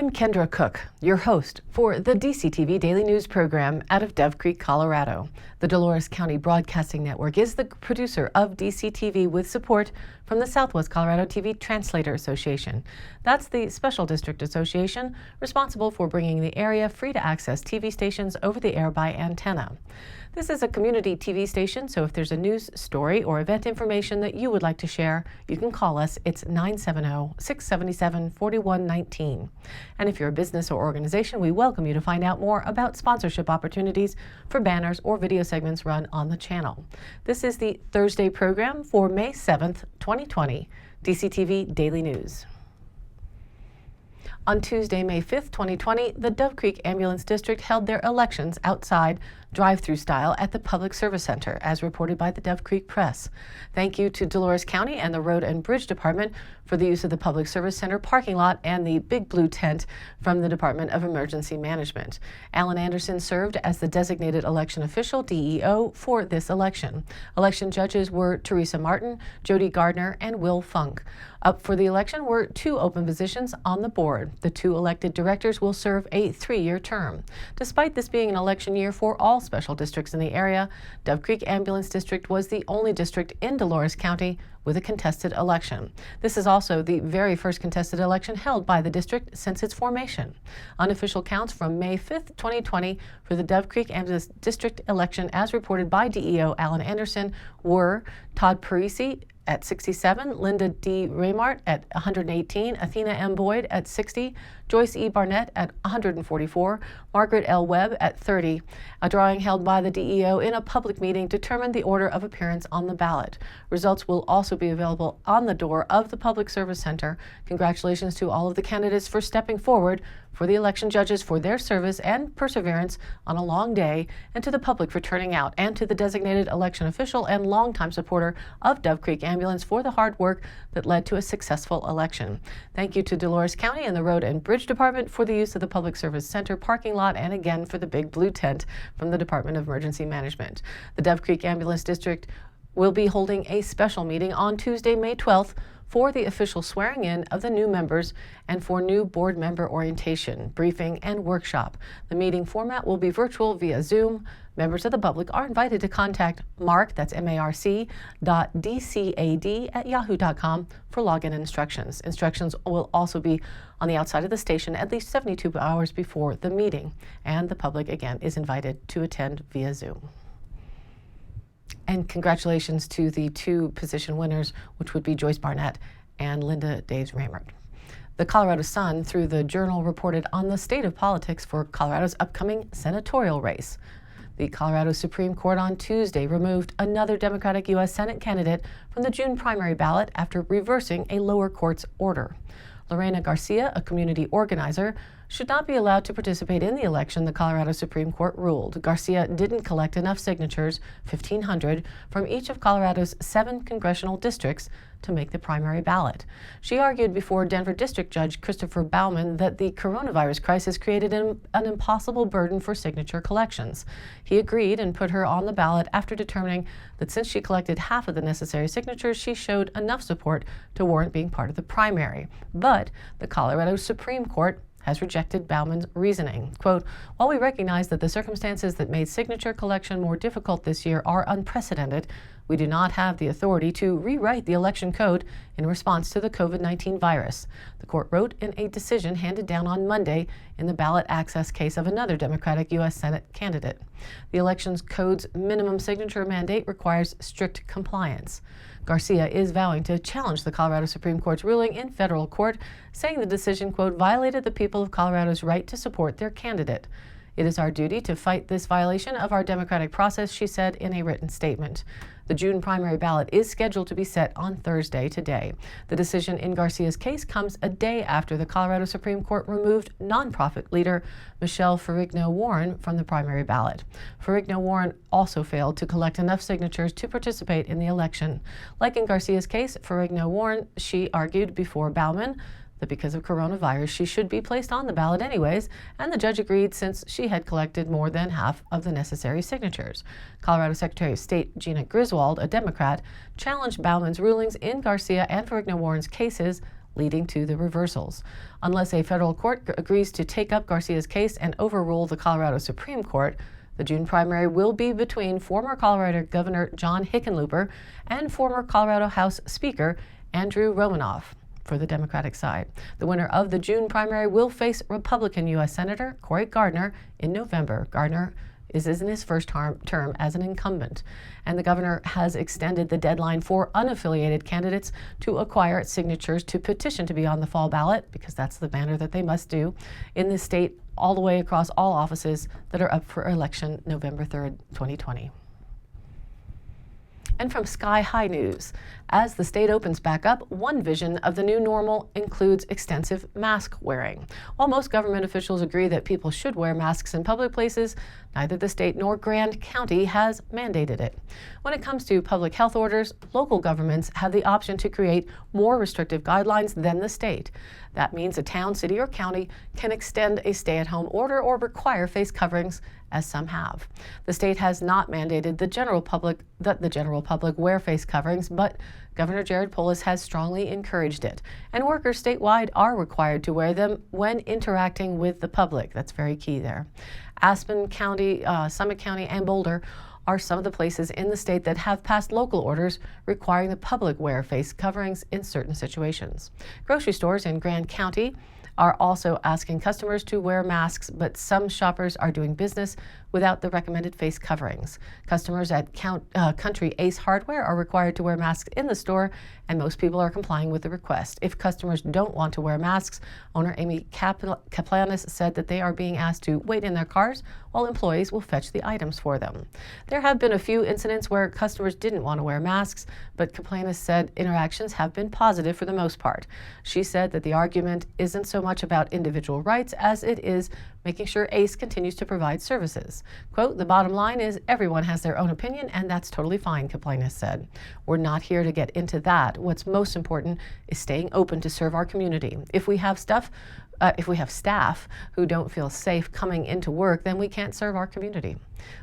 I'm Kendra Cook, your host for the DCTV Daily News program out of Dove Creek, Colorado. The Dolores County Broadcasting Network is the producer of DCTV with support from the Southwest Colorado TV Translator Association. That's the Special District Association responsible for bringing the area free-to-access TV stations over the air by antenna. This is a community TV station, so if there's a news story or event information that you would like to share, you can call us. It's 970-677-4119. And if you're a business or organization, we welcome you to find out more about sponsorship opportunities for banners or video segments run on the channel. This is the Thursday program for May 7th, 2020, DCTV Daily News. On Tuesday, May 5th, 2020, the Dove Creek Ambulance District held their elections outside, drive-through style, at the Public Service Center, as reported by the Dove Creek Press. Thank you to Dolores County and the Road and Bridge Department for the use of the Public Service Center parking lot and the big blue tent from the Department of Emergency Management. Alan Anderson served as the designated election official, DEO, for this election. Election judges were Teresa Martin, Jody Gardner, and Will Funk. Up for the election were 2 open positions on the board. The 2 elected directors will serve a 3-year term. Despite this being an election year for all special districts in the area, Dove Creek Ambulance District was the only district in Dolores County with a contested election. This is also the very first contested election held by the district since its formation. Unofficial counts from May 5th, 2020 for the Dove Creek Ambulance District election, as reported by DEO Alan Anderson, were Todd Parisi at 67, Linda D. Raymart at 118, Athena M. Boyd at 60, Joyce E. Barnett at 144, Margaret L. Webb at 30. A drawing held by the DEO in a public meeting determined the order of appearance on the ballot. Results will also be available on the door of the Public Service Center. Congratulations to all of the candidates for stepping forward, for the election judges for their service and perseverance on a long day, and to the public for turning out, and to the designated election official and longtime supporter of Dove Creek Ambulance for the hard work that led to a successful election. Thank you to Dolores County and the Road and Bridge Department for the use of the Public Service Center parking lot, and again for the big blue tent from the Department of Emergency Management. The Dove Creek Ambulance District will be holding a special meeting on Tuesday, May 12th, for the official swearing in of the new members and for new board member orientation, briefing, and workshop. The meeting format will be virtual via Zoom. Members of the public are invited to contact Mark, that's marc.dcad@yahoo.com for login instructions. Instructions will also be on the outside of the station at least 72 hours before the meeting. And the public, again, is invited to attend via Zoom. And congratulations to the 2 position winners, which would be Joyce Barnett and Linda Daves Raymart. The Colorado Sun, through the Journal, reported on the state of politics for Colorado's upcoming senatorial race. The Colorado Supreme Court on Tuesday removed another Democratic U.S. Senate candidate from the June primary ballot after reversing a lower court's order. Lorena Garcia, a community organizer, should not be allowed to participate in the election, the Colorado Supreme Court ruled. Garcia didn't collect enough signatures, 1,500, from each of Colorado's 7 congressional districts to make the primary ballot. She argued before Denver District Judge Christopher Bauman that the coronavirus crisis created an impossible burden for signature collections. He agreed and put her on the ballot after determining that since she collected half of the necessary signatures, she showed enough support to warrant being part of the primary. But the Colorado Supreme Court has rejected Bauman's reasoning. Quote, "While we recognize that the circumstances that made signature collection more difficult this year are unprecedented, we do not have the authority to rewrite the election code in response to the COVID-19 virus," the court wrote in a decision handed down on Monday in the ballot access case of another Democratic U.S. Senate candidate. The elections code's minimum signature mandate requires strict compliance. Garcia is vowing to challenge the Colorado Supreme Court's ruling in federal court, saying the decision, quote, "violated the people of Colorado's right to support their candidate. It is our duty to fight this violation of our democratic process," she said in a written statement. The June primary ballot is scheduled to be set on Thursday today. The decision in Garcia's case comes a day after the Colorado Supreme Court removed nonprofit leader Michelle Ferrigno-Warren from the primary ballot. Ferrigno-Warren also failed to collect enough signatures to participate in the election. Like in Garcia's case, Ferrigno-Warren, she argued before Bauman that because of coronavirus, she should be placed on the ballot anyways, and the judge agreed since she had collected more than half of the necessary signatures. Colorado Secretary of State Gina Griswold, a Democrat, challenged Bauman's rulings in Garcia and Ferrigno-Warren's cases leading to the reversals. Unless a federal court agrees to take up Garcia's case and overrule the Colorado Supreme Court, the June primary will be between former Colorado Governor John Hickenlooper and former Colorado House Speaker Andrew Romanoff for the Democratic side. The winner of the June primary will face Republican U.S. Senator Cory Gardner in November. Gardner is in his first term as an incumbent, and the governor has extended the deadline for unaffiliated candidates to acquire signatures to petition to be on the fall ballot, because that's the manner that they must do in the state, all the way across all offices that are up for election November 3rd, 2020. And from Sky High News, as the state opens back up, one vision of the new normal includes extensive mask wearing. While most government officials agree that people should wear masks in public places, neither the state nor Grand County has mandated it. When it comes to public health orders, local governments have the option to create more restrictive guidelines than the state. That means a town, city, or county can extend a stay-at-home order or require face coverings, as some have. The state has not mandated the general public wear face coverings, but Governor Jared Polis has strongly encouraged it, and workers statewide are required to wear them when interacting with the public. That's very key there. Aspen County, Summit County, and Boulder are some of the places in the state that have passed local orders requiring the public wear face coverings in certain situations. Grocery stores in Grand County are also asking customers to wear masks, but some shoppers are doing business without the recommended face coverings. Customers at Country Ace Hardware are required to wear masks in the store, and most people are complying with the request. If customers don't want to wear masks, owner Amy Kaplanis said that they are being asked to wait in their cars while employees will fetch the items for them. There have been a few incidents where customers didn't want to wear masks, but Kaplanis said interactions have been positive for the most part. She said that the argument isn't so much about individual rights as it is making sure ACE continues to provide services. Quote, "The bottom line is everyone has their own opinion, and that's totally fine," Kaplanis said. "We're not here to get into that. What's most important is staying open to serve our community. If we have staff who don't feel safe coming into work, then we can't serve our community."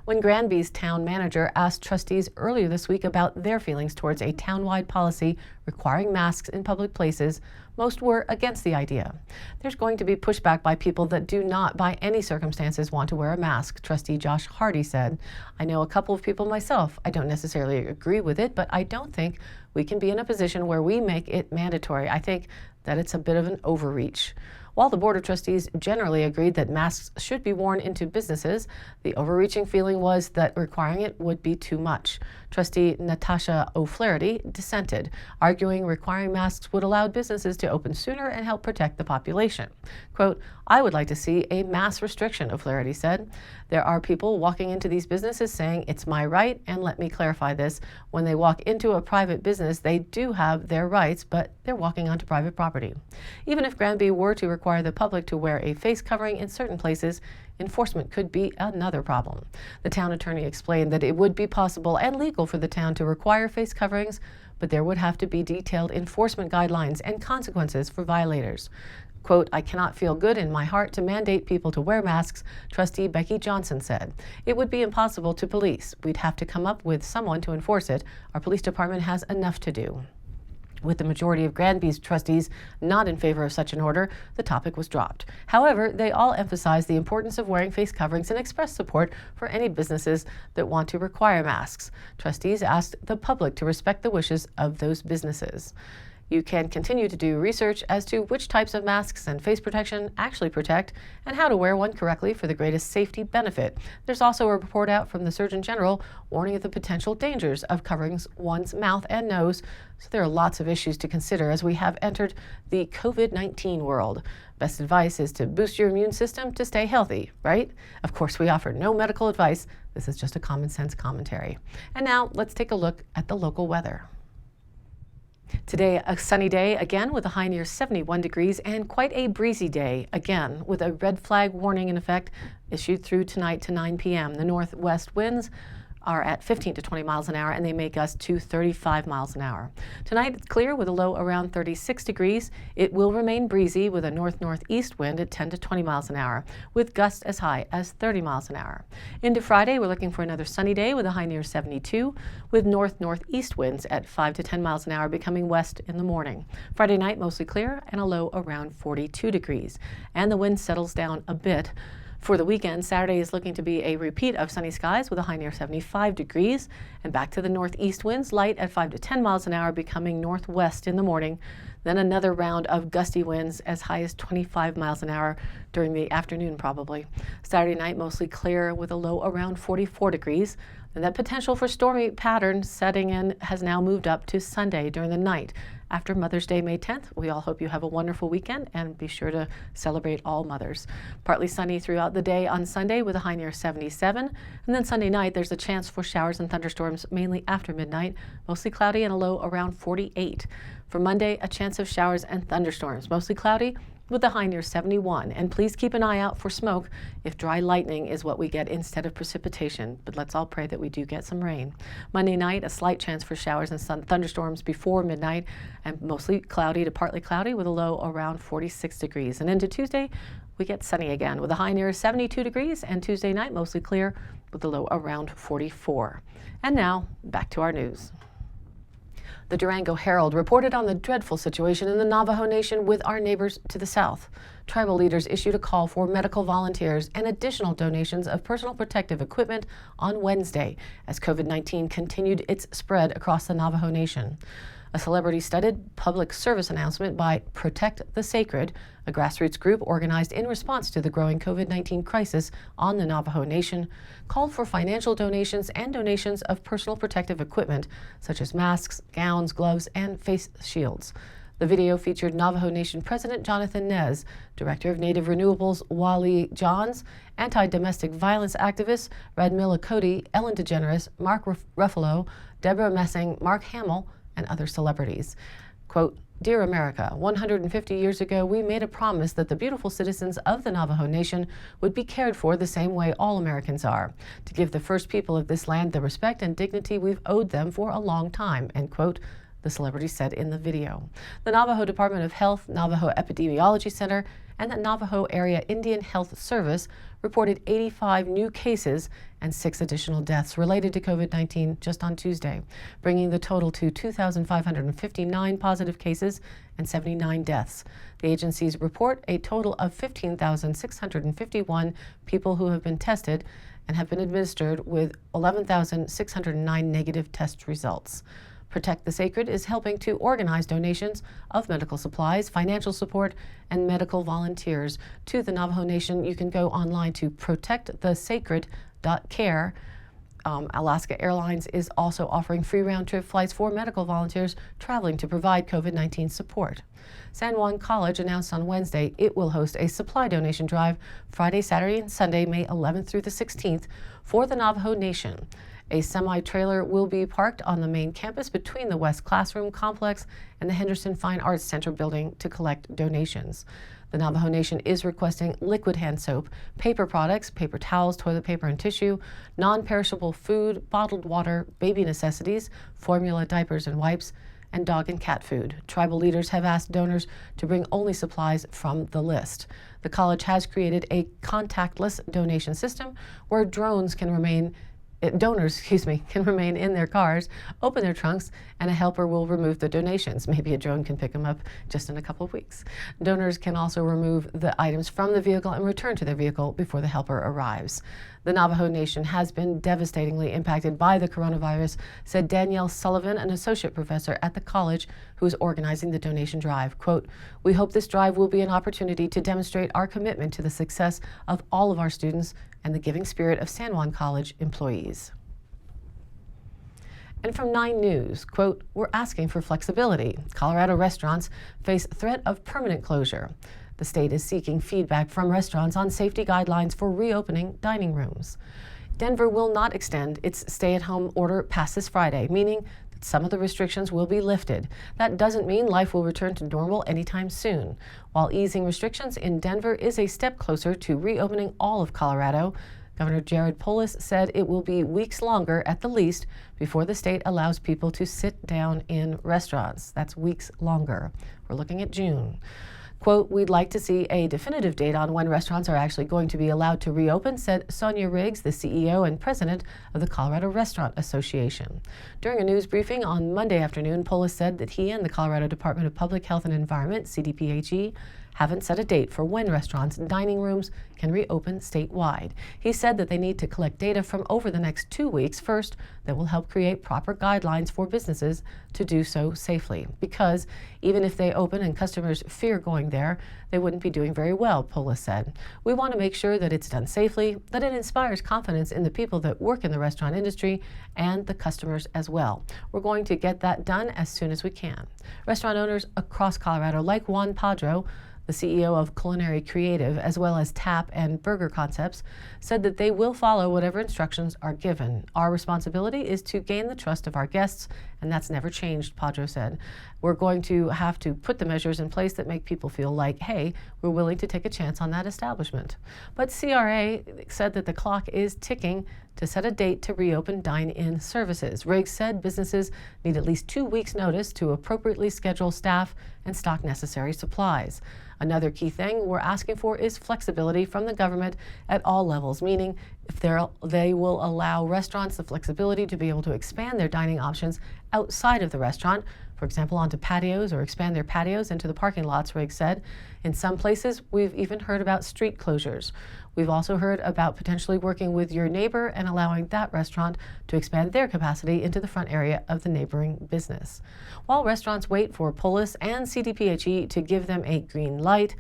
When Granby's town manager asked trustees earlier this week about their feelings towards a townwide policy requiring masks in public places, most were against the idea. There's going to be pushback by people that do not, by any circumstances, want to wear a mask, Trustee Josh Hardy said. "I know a couple of people myself. I don't necessarily agree with it, but I don't think we can be in a position where we make it mandatory. I think that it's a bit of an overreach." While the Board of Trustees generally agreed that masks should be worn into businesses, the overreaching feeling was that requiring it would be too much. Trustee Natasha O'Flaherty dissented, arguing requiring masks would allow businesses to open sooner and help protect the population. Quote, "I would like to see a mass restriction," O'Flaherty said. "There are people walking into these businesses saying it's my right, and let me clarify this. When they walk into a private business, they do have their rights, but they're walking onto private property." Even if Granby were to require the public to wear a face covering in certain places, enforcement could be another problem. The town attorney explained that it would be possible and legal for the town to require face coverings, but there would have to be detailed enforcement guidelines and consequences for violators. Quote, "I cannot feel good in my heart to mandate people to wear masks," Trustee Becky Johnson said. "It would be impossible to police. We'd have to come up with someone to enforce it. Our police department has enough to do." With the majority of Granby's trustees not in favor of such an order, the topic was dropped. However, they all emphasized the importance of wearing face coverings and expressed support for any businesses that want to require masks. Trustees asked the public to respect the wishes of those businesses. You can continue to do research as to which types of masks and face protection actually protect and how to wear one correctly for the greatest safety benefit. There's also a report out from the Surgeon General warning of the potential dangers of covering one's mouth and nose. So there are lots of issues to consider as we have entered the COVID-19 world. Best advice is to boost your immune system to stay healthy, right? Of course, we offer no medical advice. This is just a common sense commentary. And now let's take a look at the local weather. Today, a sunny day again with a high near 71 degrees and quite a breezy day again with a red flag warning in effect issued through tonight to 9 p.m. The northwest winds are at 15 to 20 miles an hour, and they make gusts to 35 miles an hour. Tonight it's clear with a low around 36 degrees. It will remain breezy with a north-northeast wind at 10 to 20 miles an hour, with gusts as high as 30 miles an hour. Into Friday, we're looking for another sunny day with a high near 72, with north-northeast winds at 5 to 10 miles an hour becoming west in the morning. Friday night mostly clear and a low around 42 degrees, and the wind settles down a bit. For the weekend, Saturday is looking to be a repeat of sunny skies with a high near 75 degrees, and back to the northeast winds, light at 5 to 10 miles an hour becoming northwest in the morning. Then another round of gusty winds as high as 25 miles an hour during the afternoon probably. Saturday night mostly clear with a low around 44 degrees. And that potential for stormy pattern setting in has now moved up to Sunday during the night. After Mother's Day, May 10th, we all hope you have a wonderful weekend and be sure to celebrate all mothers. Partly sunny throughout the day on Sunday with a high near 77. And then Sunday night, there's a chance for showers and thunderstorms mainly after midnight, mostly cloudy and a low around 48. For Monday, a chance of showers and thunderstorms, mostly cloudy with a high near 71. And please keep an eye out for smoke if dry lightning is what we get instead of precipitation. But let's all pray that we do get some rain. Monday night, a slight chance for showers and thunderstorms before midnight, and mostly cloudy to partly cloudy with a low around 46 degrees. And into Tuesday, we get sunny again with a high near 72 degrees, and Tuesday night mostly clear with a low around 44. And now, back to our news. The Durango Herald reported on the dreadful situation in the Navajo Nation with our neighbors to the south. Tribal leaders issued a call for medical volunteers and additional donations of personal protective equipment on Wednesday as COVID-19 continued its spread across the Navajo Nation. A celebrity-studded public service announcement by Protect the Sacred, a grassroots group organized in response to the growing COVID-19 crisis on the Navajo Nation, called for financial donations and donations of personal protective equipment, such as masks, gowns, gloves, and face shields. The video featured Navajo Nation President Jonathan Nez, Director of Native Renewables Wally Johns, anti-domestic violence activists Radmilla Cody, Ellen DeGeneres, Mark Ruffalo, Deborah Messing, Mark Hamill, and other celebrities. Quote, "Dear America, 150 years ago, we made a promise that the beautiful citizens of the Navajo Nation would be cared for the same way all Americans are, to give the first people of this land the respect and dignity we've owed them for a long time," end quote, the celebrity said in the video. The Navajo Department of Health, Navajo Epidemiology Center, and the Navajo Area Indian Health Service reported 85 new cases and 6 additional deaths related to COVID-19 just on Tuesday, bringing the total to 2,559 positive cases and 79 deaths. The agencies report a total of 15,651 people who have been tested and have been administered with 11,609 negative test results. Protect the Sacred is helping to organize donations of medical supplies, financial support, and medical volunteers to the Navajo Nation. You can go online to protectthesacred.care. Alaska Airlines is also offering free round-trip flights for medical volunteers traveling to provide COVID-19 support. San Juan College announced on Wednesday it will host a supply donation drive Friday, Saturday, and Sunday, May 11th through the 16th for the Navajo Nation. A semi-trailer will be parked on the main campus between the West Classroom Complex and the Henderson Fine Arts Center building to collect donations. The Navajo Nation is requesting liquid hand soap, paper products, paper towels, toilet paper and tissue, non-perishable food, bottled water, baby necessities, formula, diapers and wipes, and dog and cat food. Tribal leaders have asked donors to bring only supplies from the list. The college has created a contactless donation system where donors can remain in their cars, open their trunks, and a helper will remove the donations. Maybe a drone can pick them up just in a couple of weeks. Donors can also remove the items from the vehicle and return to their vehicle before the helper arrives. The Navajo Nation has been devastatingly impacted by the coronavirus, said Danielle Sullivan, an associate professor at the college who is organizing the donation drive. Quote, "We hope this drive will be an opportunity to demonstrate our commitment to the success of all of our students and the giving spirit of San Juan College employees." And from 9 News, quote, "We're asking for flexibility. Colorado restaurants face threat of permanent closure. The state is seeking feedback from restaurants on safety guidelines for reopening dining rooms. Denver will not extend its stay-at-home order past this Friday, meaning that some of the restrictions will be lifted. That doesn't mean life will return to normal anytime soon. While easing restrictions in Denver is a step closer to reopening all of Colorado, Governor Jared Polis said it will be weeks longer at the least before the state allows people to sit down in restaurants. That's weeks longer. We're looking at June. Quote, we'd like to see a definitive date on when restaurants are actually going to be allowed to reopen, said Sonia Riggs, the CEO and president of the Colorado Restaurant Association. During a news briefing on Monday afternoon, Polis said that he and the Colorado Department of Public Health and Environment, CDPHE, haven't set a date for when restaurants' dining rooms can reopen statewide. He said that they need to collect data from over the next 2 weeks first that will help create proper guidelines for businesses to do so safely. Because even if they open and customers fear going there, they wouldn't be doing very well, Polis said. We want to make sure that it's done safely, that it inspires confidence in the people that work in the restaurant industry and the customers as well. We're going to get that done as soon as we can. Restaurant owners across Colorado, like Juan Padro, the CEO of Culinary Creative, as well as Tap and Burger Concepts, said that they will follow whatever instructions are given. Our responsibility is to gain the trust of our guests, and that's never changed, Padro said. We're going to have to put the measures in place that make people feel like, hey, we're willing to take a chance on that establishment. But CRA said that the clock is ticking to set a date to reopen dine-in services. Riggs said businesses need at least 2 weeks' notice to appropriately schedule staff and stock necessary supplies. Another key thing we're asking for is flexibility from the government at all levels, meaning if they will allow restaurants the flexibility to be able to expand their dining options outside of the restaurant, for example, onto patios, or expand their patios into the parking lots, Riggs said. In some places, we've even heard about street closures. We've also heard about potentially working with your neighbor and allowing that restaurant to expand their capacity into the front area of the neighboring business. While restaurants wait for Polis and CDPHE to give them a green light,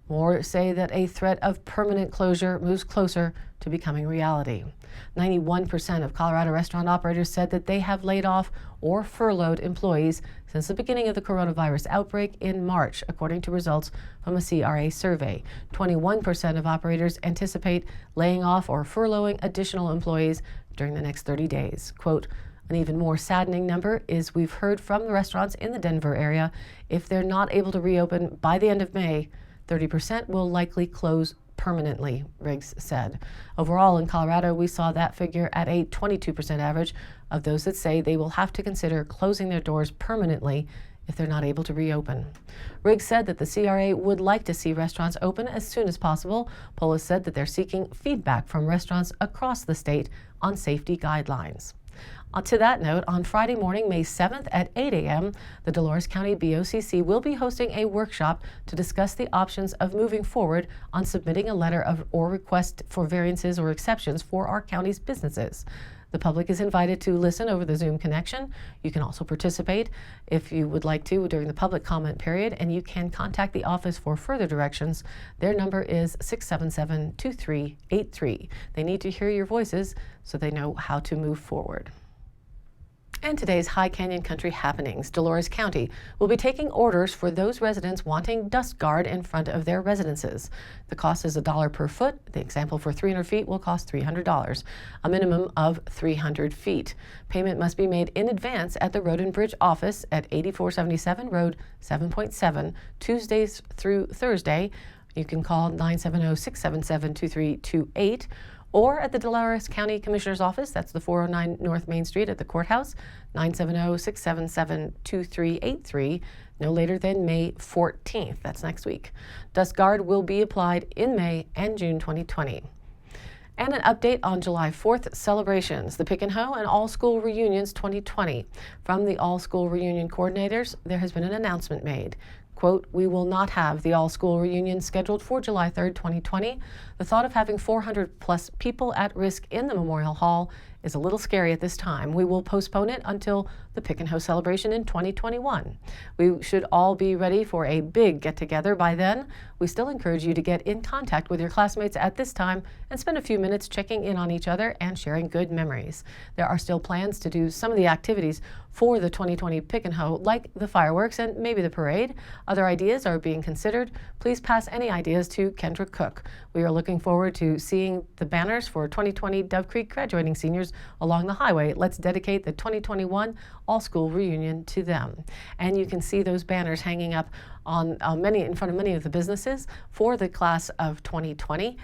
more say that a threat of permanent closure moves closer to becoming reality. 91% of Colorado restaurant operators said that they have laid off or furloughed employees since the beginning of the coronavirus outbreak in March, according to results from a CRA survey. 21% of operators anticipate laying off or furloughing additional employees during the next 30 days. Quote, an even more saddening number is we've heard from the restaurants in the Denver area, if they're not able to reopen by the end of May, 30% will likely close permanently, Riggs said. Overall, in Colorado, we saw that figure at a 22% average of those that say they will have to consider closing their doors permanently if they're not able to reopen. Riggs said that the CRA would like to see restaurants open as soon as possible. Polis said that they're seeking feedback from restaurants across the state on safety guidelines. To that note, on Friday morning, May 7th at 8 a.m., the Dolores County BOCC will be hosting a workshop to discuss the options of moving forward on submitting a letter or request for variances or exceptions for our county's businesses. The public is invited to listen over the Zoom connection. You can also participate if you would like to during the public comment period, and you can contact the office for further directions. Their number is 677-2383. They need to hear your voices so they know how to move forward. And today's High Canyon Country happenings. Dolores County will be taking orders for those residents wanting dust guard in front of their residences. The cost is $1 per foot. The example for 300 feet will cost $300, a minimum of 300 feet. Payment must be made in advance at the Road and Bridge office at 8477 Road 7.7, Tuesdays through Thursday. You can call 970-677-2328. Or at the Dolores County Commissioner's Office, that's the 409 North Main Street at the courthouse, 970-677-2383, no later than May 14th. That's next week. Dust Guard will be applied in May and June 2020. And an update on July 4th celebrations, the Pick and Hoe and All School Reunions 2020. From the All School Reunion coordinators, there has been an announcement made. Quote, we will not have the all-school reunion scheduled for July 3rd, 2020. The thought of having 400 plus people at risk in the Memorial Hall is a little scary at this time. We will postpone it until the Pick and Hoe celebration in 2021. We should all be ready for a big get-together by then. We still encourage you to get in contact with your classmates at this time and spend a few minutes checking in on each other and sharing good memories. There are still plans to do some of the activities for the 2020 Pick and Hoe, like the fireworks and maybe the parade. Other ideas are being considered. Please pass any ideas to Kendra Cook. We are looking forward to seeing the banners for 2020 Dove Creek graduating seniors along the highway. Let's dedicate the 2021 all-school reunion to them. And you can see those banners hanging up on in front of many of the businesses for the class of 2020.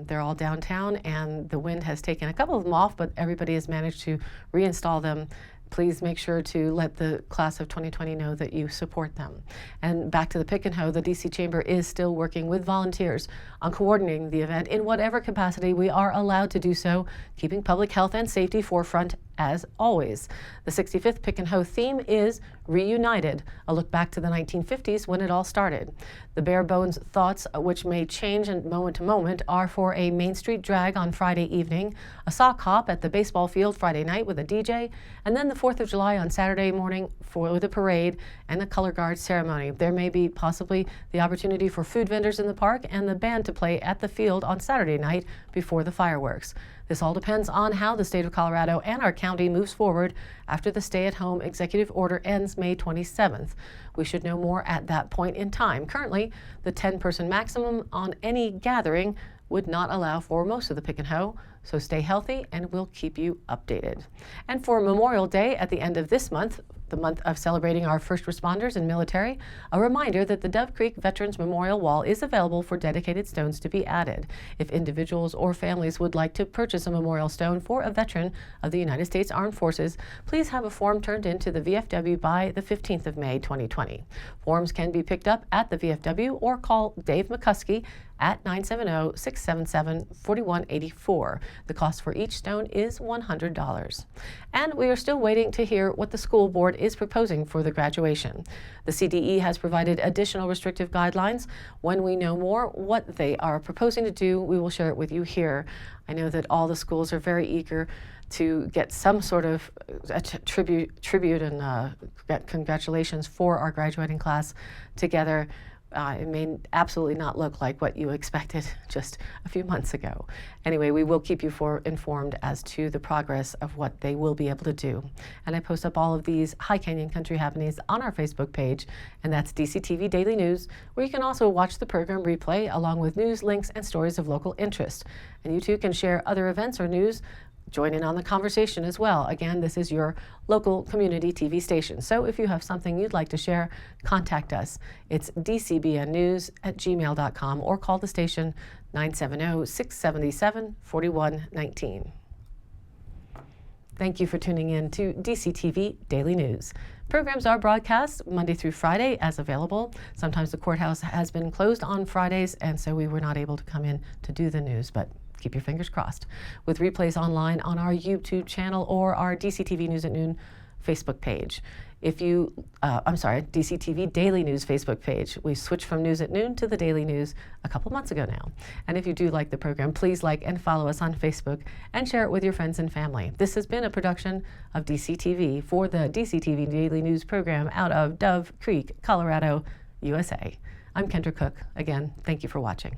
They're all downtown, and the wind has taken a couple of them off, but everybody has managed to reinstall them. Please make sure to let the class of 2020 know that you support them. And back to the Pick and Hoe, the DC Chamber is still working with volunteers on coordinating the event in whatever capacity we are allowed to do so, keeping public health and safety forefront as always. The 65th Pick and Hoe theme is Reunited, a look back to the 1950s when it all started. The bare bones thoughts, which may change moment to moment, are for a Main Street drag on Friday evening, a sock hop at the baseball field Friday night with a DJ, and then the 4th of July on Saturday morning for the parade and the color guard ceremony. There may be possibly the opportunity for food vendors in the park and the band to play at the field on Saturday night before the fireworks. This all depends on how the state of Colorado and our county moves forward after the stay-at-home executive order ends May 27th. We should know more at that point in time. Currently, the 10-person maximum on any gathering would not allow for most of the Pick and Hoe, so stay healthy and we'll keep you updated. And for Memorial Day at the end of this month, the month of celebrating our first responders and military, a reminder that the Dove Creek Veterans Memorial Wall is available for dedicated stones to be added. If individuals or families would like to purchase a memorial stone for a veteran of the United States Armed Forces, please have a form turned into the VFW by the 15th of May 2020. Forms can be picked up at the VFW or call Dave McCuskey at 970-677-4184. The cost for each stone is $100. And we are still waiting to hear what the school board is proposing for the graduation. The CDE has provided additional restrictive guidelines. When we know more what they are proposing to do, we will share it with you here. I know that all the schools are very eager to get some sort of tribute and congratulations for our graduating class together. It may absolutely not look like what you expected just a few months ago. Anyway, we will keep you informed as to the progress of what they will be able to do. And I post up all of these High Canyon Country happenings on our Facebook page, and that's DCTV Daily News, where you can also watch the program replay along with news, links, and stories of local interest. And you too can share other events or news. Join in on the conversation as well. Again, this is your local community TV station. So if you have something you'd like to share, contact us. It's dcbnnews@gmail.com or call the station 970-677-4119. Thank you for tuning in to DCTV Daily News. Programs are broadcast Monday through Friday as available. Sometimes the courthouse has been closed on Fridays, and so we were not able to come in to do the news, but keep your fingers crossed. With replays online on our YouTube channel or our DCTV News at Noon Facebook page. DCTV Daily News Facebook page. We switched from News at Noon to the Daily News a couple months ago now. And if you do like the program, please like and follow us on Facebook and share it with your friends and family. This has been a production of DCTV for the DCTV Daily News program out of Dove Creek, Colorado, USA. I'm Kendra Cook. Again, thank you for watching.